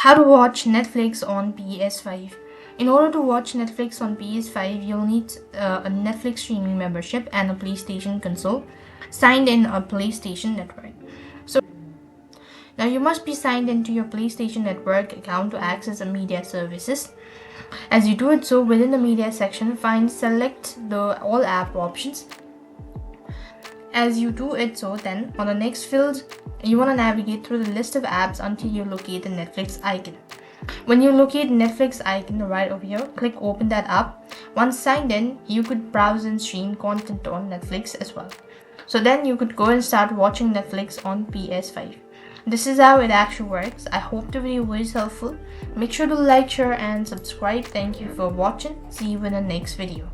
How to watch Netflix on PS5. In order to watch Netflix on PS5, you'll need a Netflix streaming membership and a PlayStation console signed in a PlayStation network. So now you must be signed into your PlayStation network account to access the media services. As you do it, so within the media section, select the all app options. As you do it, so then on the next field, you want to navigate through the list of apps until you locate the Netflix icon. When you locate Netflix icon right over here, click open that up. Once signed in, you could browse and stream content on Netflix as well. So then you could go and start watching Netflix on PS5. This is how it actually works. I hope the video was helpful. Make sure to like, share and subscribe. Thank you for watching. See you in the next video.